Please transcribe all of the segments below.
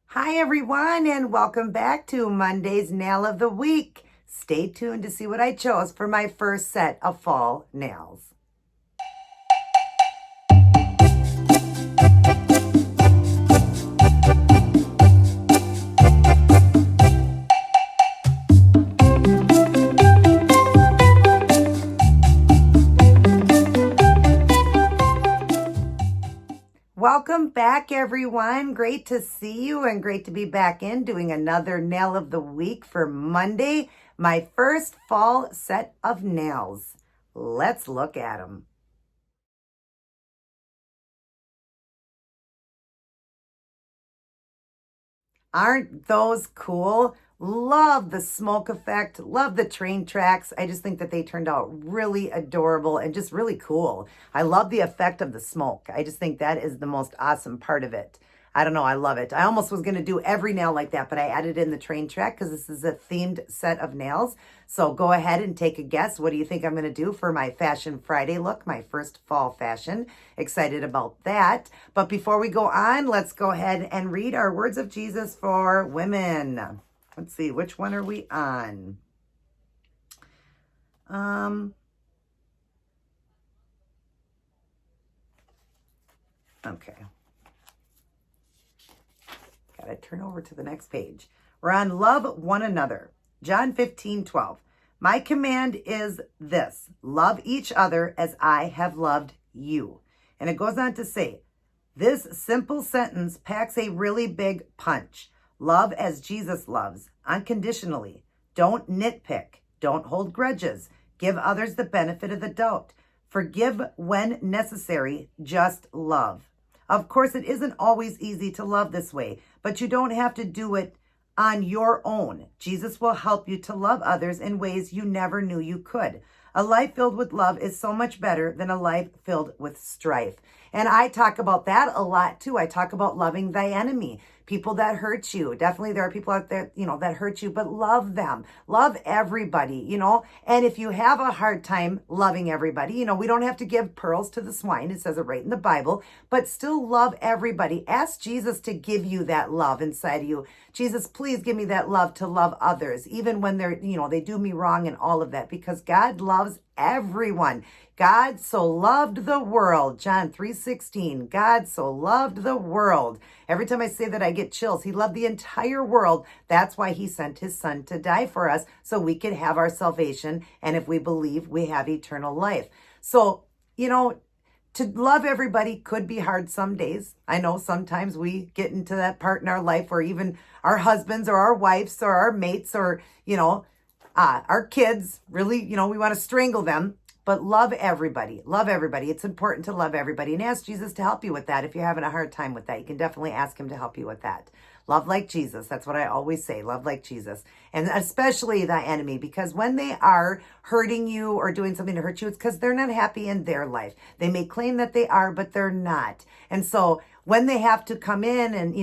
Hi, everyone, and welcome back to Monday's Nail of the Week. Stay tuned to see what I chose for my first set of fall nails. Welcome back, everyone. Great to see you and great to be back in doing another Nail of the Week for Monday, my first fall set of nails. Let's look at them. Aren't those cool? Love the smoke effect, love the train tracks. I just think that they turned out really adorable and just really cool. I love the effect of the smoke. I just think that is the most awesome part of it. I don't know, I love it. I almost was going to do every nail like that, but I added in the train track because this is a themed set of nails. So go ahead and take a guess. What do you think I'm going to do for my Fashion Friday look, my first fall fashion? Excited about that. But before we go on, let's go ahead and read our words of Jesus for women. Let's see, which one are we on? Okay. Gotta turn over to the next page. We're on love one another. John 15:12. My command is this: love each other as I have loved you. And it goes on to say, this simple sentence packs a really big punch. Love as Jesus loves, unconditionally. Don't nitpick. Don't hold grudges. Give others the benefit of the doubt. Forgive when necessary. Just love. Of course, it isn't always easy to love this way, but you don't have to do it on your own. Jesus will help you to love others in ways you never knew you could. A life filled with love is so much better than a life filled with strife. And I talk about that a lot too. I talk about loving thy enemy, people that hurt you. Definitely there are people out there, that hurt you, but love them. Love everybody, And if you have a hard time loving everybody, we don't have to give pearls to the swine. It says it right in the Bible, but still love everybody. Ask Jesus to give you that love inside of you. Jesus, please give me that love to love others, even when they're, they do me wrong and all of that, because God loves everyone. God so loved the world. John 3:16. God so loved the world. Every time I say that, I get chills. He loved the entire world. That's why he sent his son to die for us, so we could have our salvation. And if we believe, we have eternal life. So, to love everybody could be hard some days. I know sometimes we get into that part in our life where even our husbands or our wives or our mates or, our kids, really, we want to strangle them. But love everybody. Love everybody. It's important to love everybody. And ask Jesus to help you with that. If you're having a hard time with that, you can definitely ask him to help you with that. Love like Jesus. That's what I always say. Love like Jesus. And especially the enemy, because when they are hurting you or doing something to hurt you, it's because they're not happy in their life. They may claim that they are, but they're not. And so when they have to come in and,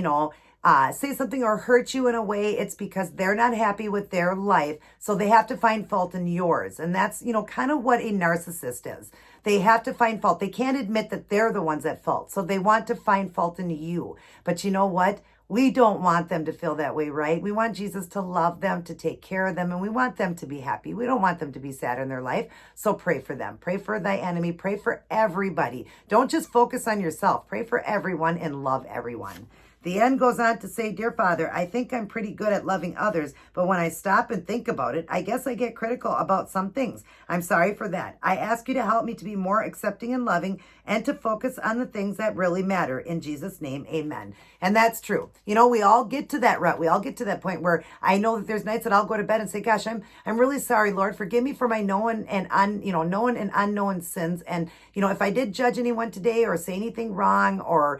say something or hurt you in a way, it's because they're not happy with their life. So they have to find fault in yours. And that's, kind of what a narcissist is. They have to find fault. They can't admit that they're the ones at fault. So they want to find fault in you. But you know what? We don't want them to feel that way, right? We want Jesus to love them, to take care of them, and we want them to be happy. We don't want them to be sad in their life. So pray for them. Pray for thy enemy. Pray for everybody. Don't just focus on yourself. Pray for everyone and love everyone. The end goes on to say, Dear Father, I think I'm pretty good at loving others, but when I stop and think about it, I guess I get critical about some things. I'm sorry for that. I ask you to help me to be more accepting and loving and to focus on the things that really matter. In Jesus' name, amen. And that's true. We all get to that rut. We all get to that point where I know that there's nights that I'll go to bed and say, gosh, I'm really sorry, Lord. Forgive me for my known and known and unknown sins. And, if I did judge anyone today or say anything wrong or,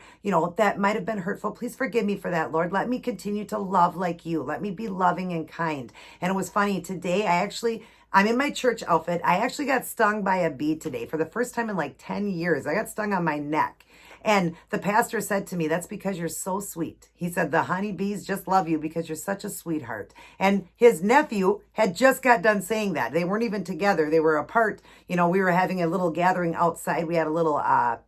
that might have been hurtful, please forgive me for that, Lord. Let me continue to love like you. Let me be loving and kind. And it was funny today. I actually I'm in my church outfit. I actually got stung by a bee today for the first time in like 10 years. I got stung on my neck. And the pastor said to me, that's because you're so sweet. He said, the honeybees just love you because you're such a sweetheart. And his nephew had just got done saying that. They weren't even together. They were apart. You know, we were having a little gathering outside. We had a little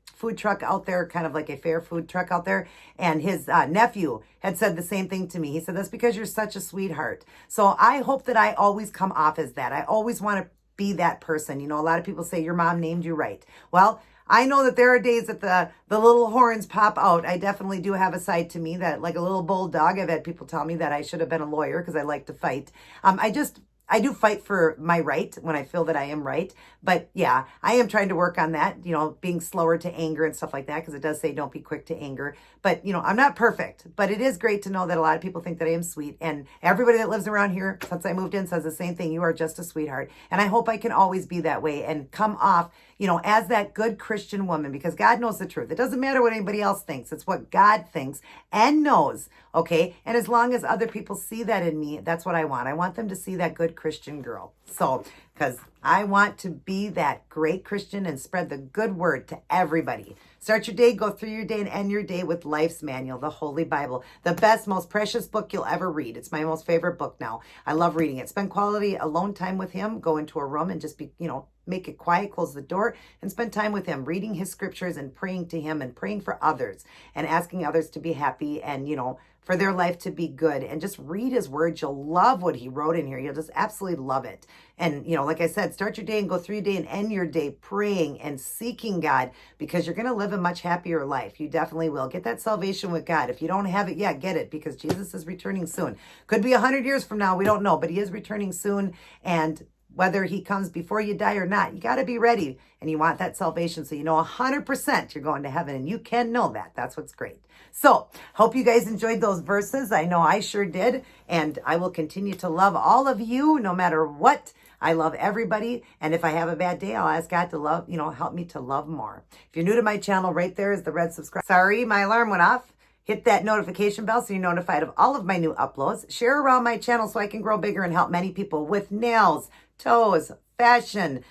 food truck out there, kind of like a fair food truck out there. And his nephew had said the same thing to me. He said, that's because you're such a sweetheart. So I hope that I always come off as that. I always want to be that person. You know, a lot of people say your mom named you right. Well, I know that there are days that the little horns pop out. I definitely do have a side to me that, like a little bulldog. I've had people tell me that I should have been a lawyer because I like to fight. I do fight for my right when I feel that I am right. But yeah, I am trying to work on that, you know, being slower to anger and stuff like that, because it does say don't be quick to anger. But, you know, I'm not perfect, but it is great to know that a lot of people think that I am sweet. And everybody that lives around here since I moved in says the same thing. You are just a sweetheart. And I hope I can always be that way and come off, you know, as that good Christian woman, because God knows the truth. It doesn't matter what anybody else thinks. It's what God thinks and knows. Okay. And as long as other people see that in me, that's what I want. I want them to see that good Christian girl. So, because I want to be that great Christian and spread the good word to everybody. Start your day, go through your day, and end your day with Life's Manual, the Holy Bible, the best, most precious book you'll ever read. It's my most favorite book now. I love reading it. Spend quality alone time with him. Go into a room and just be, you know, make it quiet, close the door, and spend time with him, reading his scriptures and praying to him and praying for others and asking others to be happy and, you know, for their life to be good. And just read his words. You'll love what he wrote in here. You'll just absolutely love it. And, you know, like I said, start your day and go through your day and end your day praying and seeking God, because you're going to live a much happier life. You definitely will. Get that salvation with God. If you don't have it yet, get it, because Jesus is returning soon. Could be 100 years from now. We don't know, but he is returning soon. And whether he comes before you die or not, you got to be ready, and you want that salvation. So you know 100% you're going to heaven, and you can know that. That's what's great. So hope you guys enjoyed those verses. I know I sure did. And I will continue to love all of you no matter what. I love everybody. And if I have a bad day, I'll ask God to love, you know, help me to love more. If you're new to my channel, right there is the red subscribe. Sorry, my alarm went off. Hit that notification bell so you're notified of all of my new uploads. Share around my channel so I can grow bigger and help many people with nails, toes, fashion,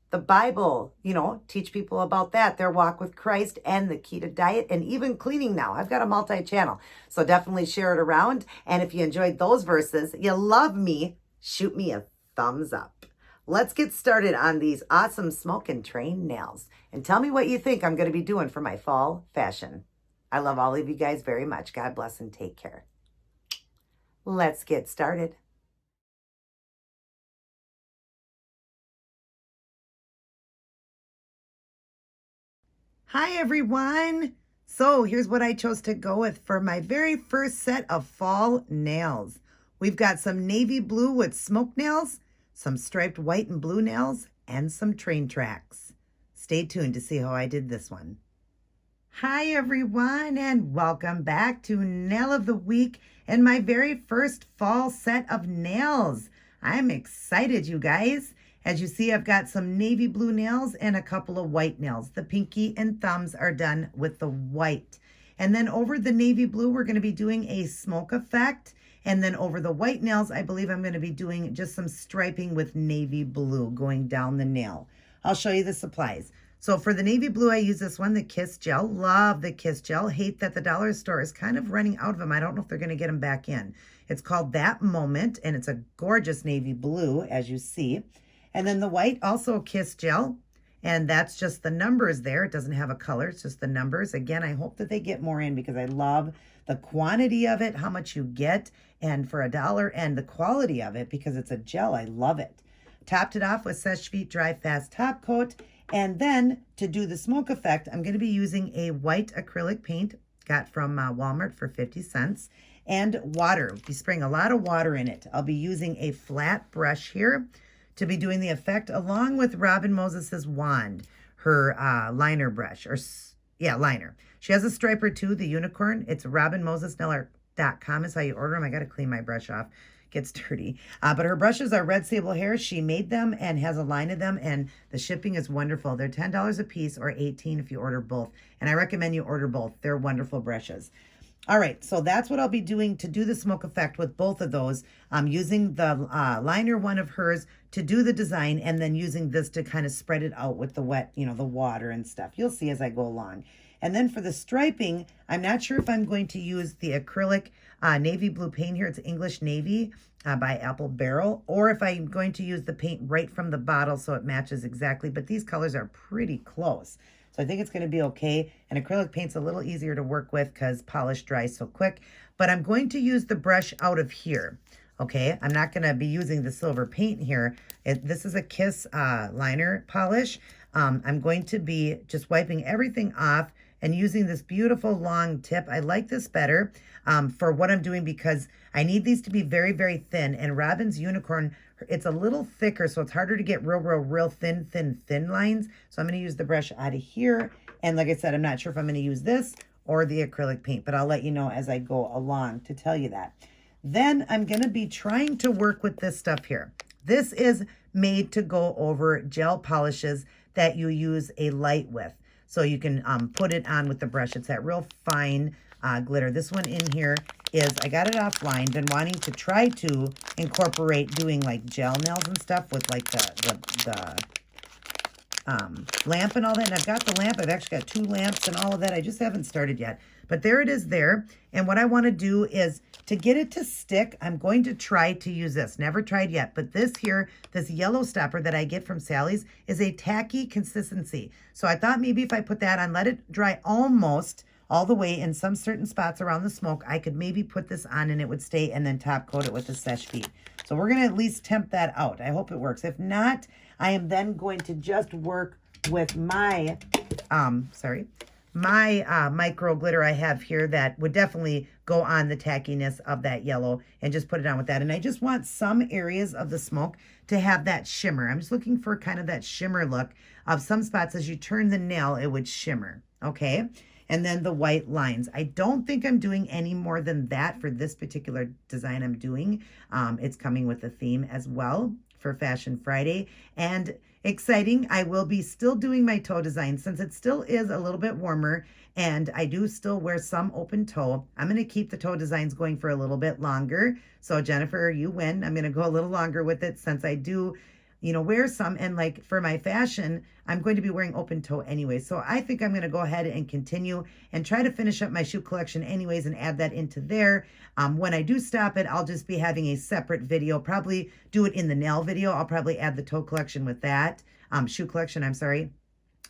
the Bible, you know, teach people about that, their walk with Christ, and the keto diet, and even cleaning now. I've got a multi-channel, so definitely share it around. And if you enjoyed those verses, you love me, shoot me a thumbs up. Let's get started on these awesome smoke and train nails. And tell me what you think I'm going to be doing for my fall fashion. I love all of you guys very much. God bless and take care. Let's get started. Hi, everyone. So here's what I chose to go with for my very first set of fall nails. We've got some navy blue with smoke nails, some striped white and blue nails, and some train tracks. Stay tuned to see how I did this one. Hi, everyone, and welcome back to Nail of the Week and my very first fall set of nails. I'm excited, you guys. As you see, I've got some navy blue nails and a couple of white nails. The pinky and thumbs are done with the white. And then over the navy blue, we're going to be doing a smoke effect. And then over the white nails, I believe I'm going to be doing just some striping with navy blue going down the nail. I'll show you the supplies. So for the navy blue, I use this one, the Kiss Gel. Love the Kiss Gel. Hate that the dollar store is kind of running out of them. I don't know if they're going to get them back in. It's called That Moment, and it's a gorgeous navy blue, as you see. And then the white, also Kiss Gel, and that's just the numbers there. It doesn't have a color, it's just the numbers. Again, I hope that they get more in because I love the quantity of it, how much you get, and for $1, and the quality of it because it's a gel. I love it. Topped it off with Seche Vite Dry Fast Top Coat. And then to do the smoke effect, I'm going to be using a white acrylic paint, got from Walmart for 50 cents, and water. Be spraying a lot of water in it. I'll be using a flat brush here to be doing the effect along with Robin Moses's wand, her liner brush, liner. She has a striper too, the unicorn. It's robinmosesnail.com is how you order them. I got to clean my brush off. Gets dirty. But her brushes are red sable hair. She made them and has a line of them, and the shipping is wonderful. They're $10 a piece or $18 if you order both. And I recommend you order both. They're wonderful brushes. All right, so that's what I'll be doing to do the smoke effect with both of those. I'm using the liner one of hers to do the design and then using this to kind of spread it out with the wet, the water and stuff. You'll see as I go along. And then for the striping, I'm not sure if I'm going to use the acrylic navy blue paint here. It's English Navy by Apple Barrel, or if I'm going to use the paint right from the bottle so it matches exactly. But these colors are pretty close. So I think it's going to be okay. And acrylic paint's a little easier to work with because polish dries so quick. But I'm going to use the brush out of here. Okay, I'm not going to be using the silver paint here. This is a Kiss liner polish. I'm going to be just wiping everything off and using this beautiful long tip. I like this better for what I'm doing because I need these to be very, very thin. And Robin's Unicorn, it's a little thicker, so it's harder to get real thin lines. So I'm going to use the brush out of here. And like I said, I'm not sure if I'm going to use this or the acrylic paint, but I'll let you know as I go along to tell you that. Then I'm going to be trying to work with this stuff here. This is made to go over gel polishes that you use a light with. So you can put it on with the brush. It's that real fine glitter. This one in here is, I got it offline, been wanting to try to incorporate doing like gel nails and stuff with like the lamp and all that. And I've got the lamp. I've actually got 2 lamps and all of that. I just haven't started yet. But there it is there. And what I want to do is to get it to stick, I'm going to try to use this. Never tried yet. But this here, this yellow stopper that I get from Sally's is a tacky consistency. So I thought maybe if I put that on, let it dry almost all the way in some certain spots around the smoke, I could maybe put this on and it would stay and then top coat it with the seche vide. So we're going to at least tempt that out. I hope it works. If not, I am then going to just work with my, micro glitter I have here that would definitely go on the tackiness of that yellow and just put it on with that. And I just want some areas of the smoke to have that shimmer. I'm just looking for kind of that shimmer look of some spots. As you turn the nail, it would shimmer. Okay. And then the white lines. I don't think I'm doing any more than that for this particular design I'm doing. It's coming with a theme as well for Fashion Friday. And exciting, I will be still doing my toe design since it still is a little bit warmer and I do still wear some open toe. I'm going to keep the toe designs going for a little bit longer. So Jennifer, you win. I'm going to go a little longer with it since I do, wear some. And like for my fashion, I'm going to be wearing open toe anyway. So I think I'm going to go ahead and continue and try to finish up my shoe collection anyways and add that into there. When I do stop it, I'll just be having a separate video, probably do it in the nail video. I'll probably add the toe collection with that, shoe collection, I'm sorry,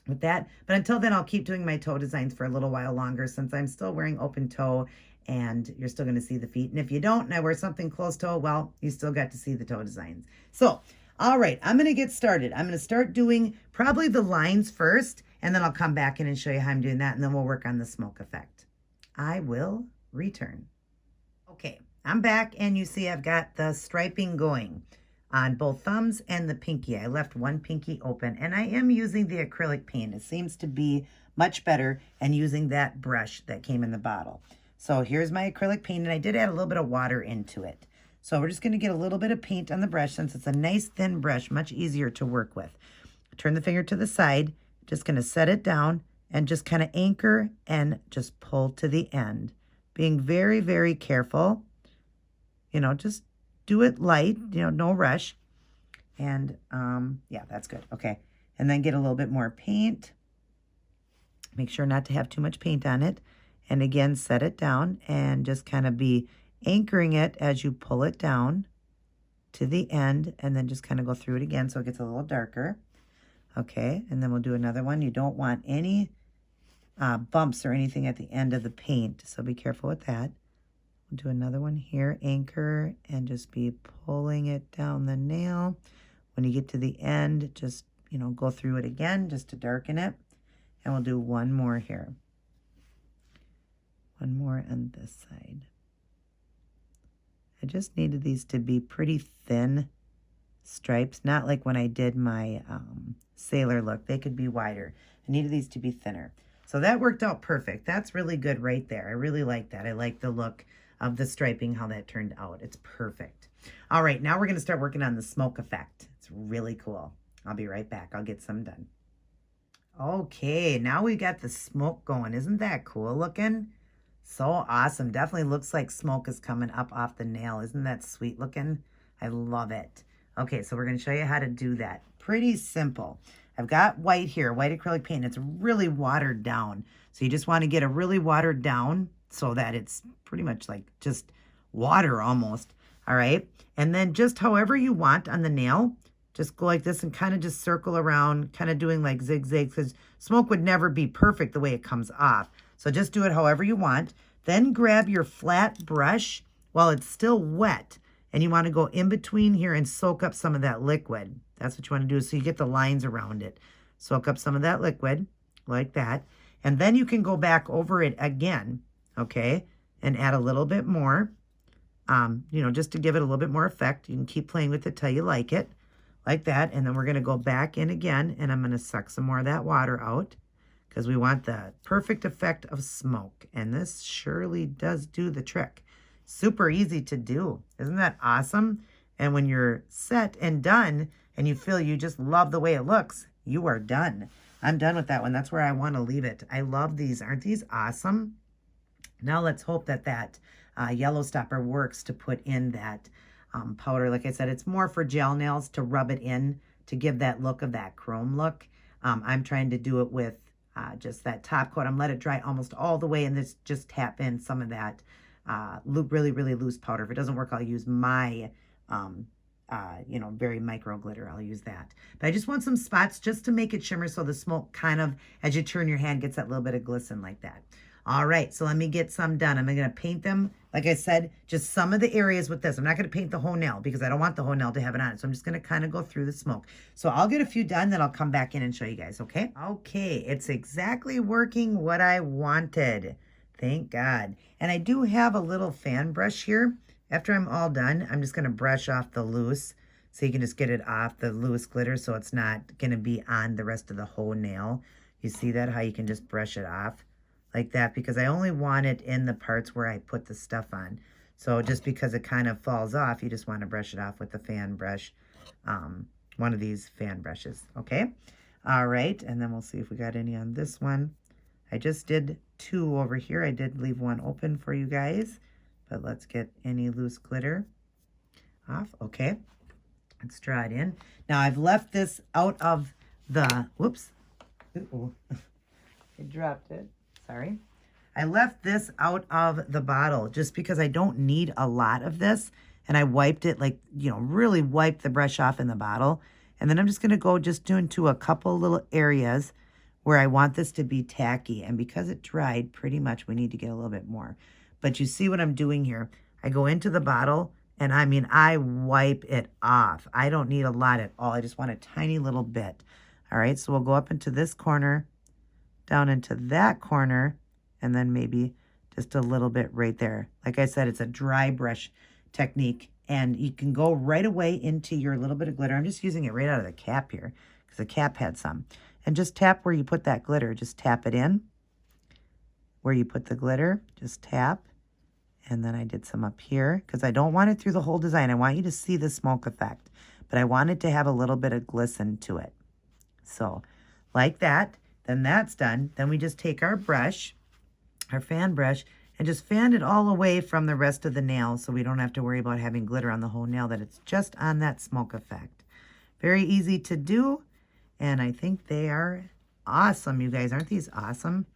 with that. But until then, I'll keep doing my toe designs for a little while longer since I'm still wearing open toe and you're still going to see the feet. And if you don't and I wear something closed toe, well, you still got to see the toe designs. So, all right, I'm going to get started. I'm going to start doing probably the lines first, and then I'll come back in and show you how I'm doing that, and then we'll work on the smoke effect. I will return. Okay, I'm back, and you see I've got the striping going on both thumbs and the pinky. I left one pinky open, and I am using the acrylic paint. It seems to be much better and using that brush that came in the bottle. So here's my acrylic paint, and I did add a little bit of water into it. So we're just going to get a little bit of paint on the brush since it's a nice thin brush, much easier to work with. Turn the finger to the side, just going to set it down and just kind of anchor and just pull to the end. Being very, very careful, just do it light, no rush. And yeah, that's good. Okay. And then get a little bit more paint. Make sure not to have too much paint on it. And again, set it down and just kind of be anchoring it as you pull it down to the end and then just kind of go through it again so it gets a little darker. Okay, and then we'll do another one. You don't want any bumps or anything at the end of the paint, so be careful with that. We'll do another one here, anchor, and just be pulling it down the nail. When you get to the end, just, go through it again just to darken it. And we'll do one more here. One more on this side. I just needed these to be pretty thin stripes, not like when I did my sailor look. They could be wider. I needed these to be thinner. So that worked out perfect. That's really good right there. I really like that. I like the look of the striping, how that turned out. It's perfect. All right, now we're going to start working on the smoke effect. It's really cool. I'll be right back. I'll get some done. Okay, now we got the smoke going. Isn't that cool looking? So awesome. Definitely looks like smoke is coming up off the nail. Isn't that sweet looking? I love it. Okay, so we're going to show you how to do that. Pretty simple. I've got white here, white acrylic paint. It's really watered down. So you just want to get it really watered down so that it's pretty much like just water almost. All right. And then just however you want on the nail, just go like this and kind of just circle around, kind of doing like zigzags, because smoke would never be perfect the way it comes off. So just do it however you want. Then grab your flat brush while it's still wet. And you want to go in between here and soak up some of that liquid. That's what you want to do, so you get the lines around it. Soak up some of that liquid like that. And then you can go back over it again, okay, and add a little bit more, you know, just to give it a little bit more effect. You can keep playing with it till you like it, like that. And then we're going to go back in again, and I'm going to suck some more of that water out because we want the perfect effect of smoke. And this surely does do the trick. Super easy to do. Isn't that awesome? And when you're set and done and you feel you just love the way it looks, you are done. I'm done with that one. That's where I want to leave it. I love these. Aren't these awesome? Now let's hope that that yellow stopper works to put in that powder. Like I said, it's more for gel nails to rub it in to give that look of that chrome look. I'm trying to do it with just that top coat. I'm let it dry almost all the way and just tap in some of that really, really loose powder. If it doesn't work, I'll use my, you know, very micro glitter. I'll use that. But I just want some spots just to make it shimmer so the smoke kind of, as you turn your hand, gets that little bit of glisten like that. All right, so let me get some done. I'm going to paint them, like I said, just some of the areas with this. I'm not going to paint the whole nail because I don't want the whole nail to have it on it. So I'm just going to kind of go through the smoke. So I'll get a few done, then I'll come back in and show you guys, okay? Okay, it's exactly working what I wanted. Thank God. And I do have a little fan brush here. After I'm all done, I'm just going to brush off the loose so you can just get it off the loose glitter so it's not going to be on the rest of the whole nail. You see that, how you can just brush it off like that, because I only want it in the parts where I put the stuff on. So just because it kind of falls off, you just want to brush it off with the fan brush, one of these fan brushes, okay? All right, and then we'll see if we got any on this one. I just did 2 over here. I did leave one open for you guys, but let's get any loose glitter off. Okay, let's draw it in. Now I've left this out of the, whoops, uh-oh. I dropped it, sorry. I left this out of the bottle just because I don't need a lot of this, and I wiped it, like, you know, really wiped the brush off in the bottle. And then I'm just gonna go just into a couple little areas where I want this to be tacky. And because it dried pretty much, we need to get a little bit more. But you see what I'm doing here. I go into the bottle and I mean, I wipe it off. I don't need a lot at all. I just want a tiny little bit. All right, so we'll go up into this corner, down into that corner, and then maybe just a little bit right there. Like I said, it's a dry brush technique, and you can go right away into your little bit of glitter. I'm just using it right out of the cap here because the cap had some. And just tap where you put that glitter. Just tap it in where you put the glitter. Just tap. And then I did some up here because I don't want it through the whole design. I want you to see the smoke effect, but I want it to have a little bit of glisten to it. So like that, then that's done. Then we just take our brush, our fan brush, and just fan it all away from the rest of the nail so we don't have to worry about having glitter on the whole nail, that it's just on that smoke effect. Very easy to do. And I think they are awesome, you guys. Aren't these awesome?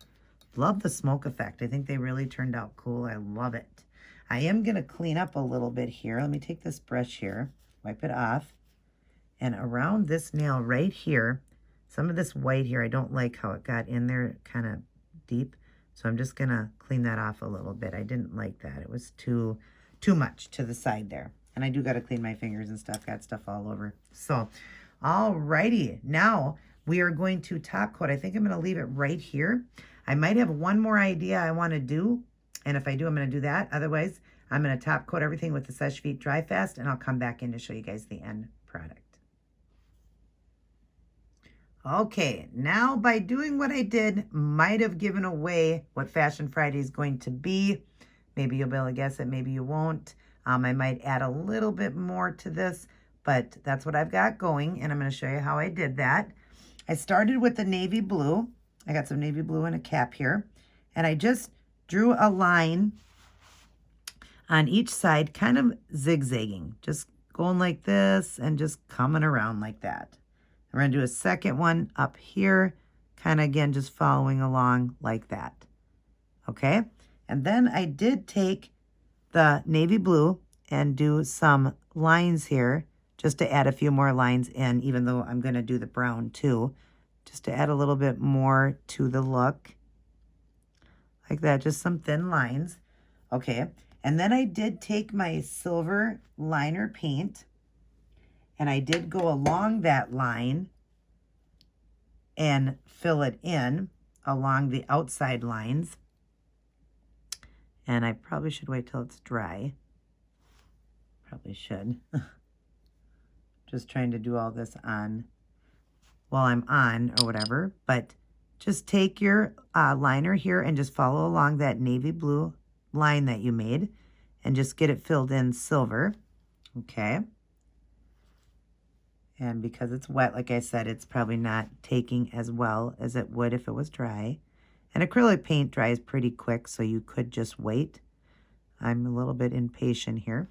Love the smoke effect. I think they really turned out cool. I love it. I am going to clean up a little bit here. Let me take this brush here, wipe it off. And around this nail right here, some of this white here, I don't like how it got in there kind of deep. So I'm just going to clean that off a little bit. I didn't like that. It was too much to the side there. And I do got to clean my fingers and stuff. Got stuff all over. So alrighty, now we are going to top coat. I think I'm going to leave it right here. I might have one more idea I want to do, and if I do, I'm going to do that. Otherwise, I'm going to top coat everything with the Seche Vite Dry Fast, and I'll come back in to show you guys the end product. Okay, now by doing what I did, might have given away what Fashion Friday is going to be. Maybe you'll be able to guess it, maybe you won't. I might add a little bit more to this, but that's what I've got going, and I'm going to show you how I did that. I started with the navy blue. I got some navy blue in a cap here, and I just drew a line on each side, kind of zigzagging, just going like this and just coming around like that. We're going to do a second one up here, kind of again just following along like that. Okay, and then I did take the navy blue and do some lines here just to add a few more lines in, even though I'm going to do the brown too, just to add a little bit more to the look. Like that, just some thin lines. Okay, and then I did take my silver liner paint and I did go along that line and fill it in along the outside lines. And I probably should wait till it's dry. Probably should. Just trying to do all this on while I'm on or whatever. But just take your liner here and just follow along that navy blue line that you made and just get it filled in silver. Okay. And because it's wet, like I said, it's probably not taking as well as it would if it was dry. And acrylic paint dries pretty quick, so you could just wait. I'm a little bit impatient here.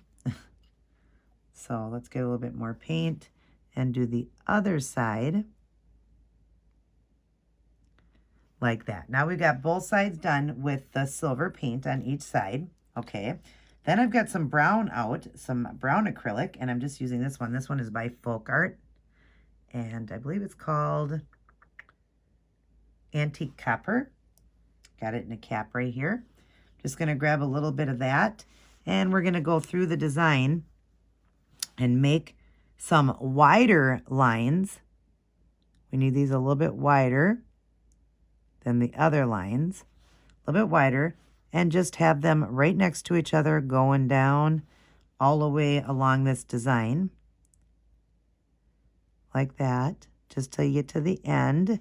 So let's get a little bit more paint and do the other side like that. Now we've got both sides done with the silver paint on each side. Okay. Then I've got some brown out, some brown acrylic, and I'm just using this one. This one is by Folk Art, and I believe it's called Antique Copper. Got it in a cap right here. Just going to grab a little bit of that, and we're going to go through the design and make some wider lines. We need these a little bit wider than the other lines, a little bit wider, and just have them right next to each other going down all the way along this design. Like that, just till you get to the end,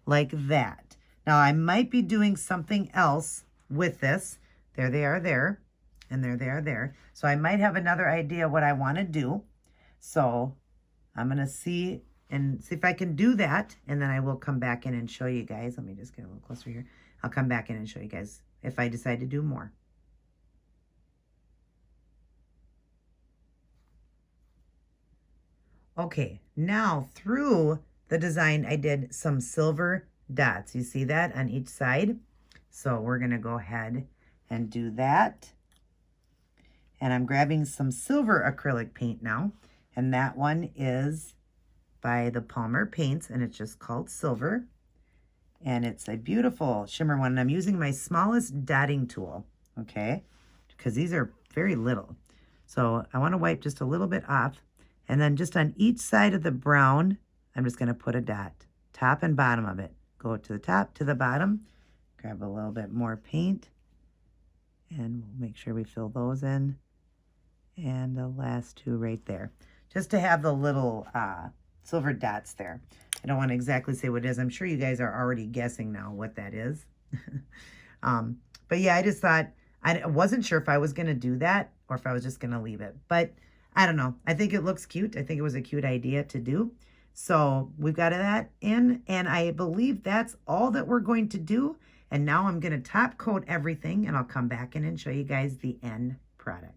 like that. Now I might be doing something else with this. There they are there, and there they are there. So I might have another idea what I want to do. So I'm going to see if I can do that, and then I will come back in and show you guys. Let me just get a little closer here. I'll come back in and show you guys if I decide to do more. Okay, now through the design, I did some silver dots. You see that on each side? So we're going to go ahead and do that. And I'm grabbing some silver acrylic paint now. And that one is by the Palmer Paints, and it's just called Silver. And it's a beautiful shimmer one. And I'm using my smallest dotting tool, okay? Because these are very little. So I want to wipe just a little bit off. And then just on each side of the brown, I'm just going to put a dot. Top and bottom of it. Go to the top, to the bottom. Grab a little bit more paint. And we'll make sure we fill those in. And the last two right there. Just to have the little silver dots there. I don't want to exactly say what it is. I'm sure you guys are already guessing now what that is. But yeah, I just thought, I wasn't sure if I was going to do that or if I was just going to leave it. But I don't know. I think it looks cute. I think it was a cute idea to do. So we've got that in, and I believe that's all that we're going to do. And now I'm going to top coat everything, and I'll come back in and show you guys the end product.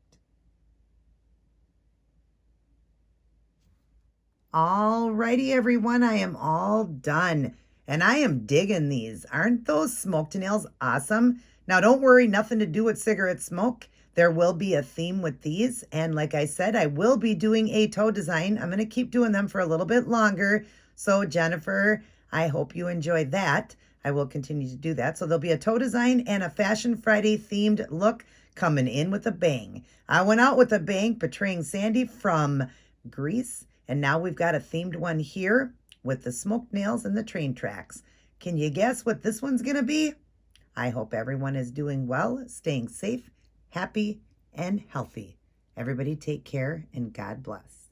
Alrighty, everyone, I am all done. And I am digging these. Aren't those smoked nails awesome? Now, don't worry, nothing to do with cigarette smoke. There will be a theme with these. And like I said, I will be doing a toe design. I'm going to keep doing them for a little bit longer. So, Jennifer, I hope you enjoyed that. I will continue to do that. So there'll be a toe design and a Fashion Friday themed look coming in with a bang. I went out with a bang portraying Sandy from Greece. And now we've got a themed one here with the smoked nails and the train tracks. Can you guess what this one's going to be? I hope everyone is doing well, staying safe, happy, and healthy. Everybody take care, and God bless.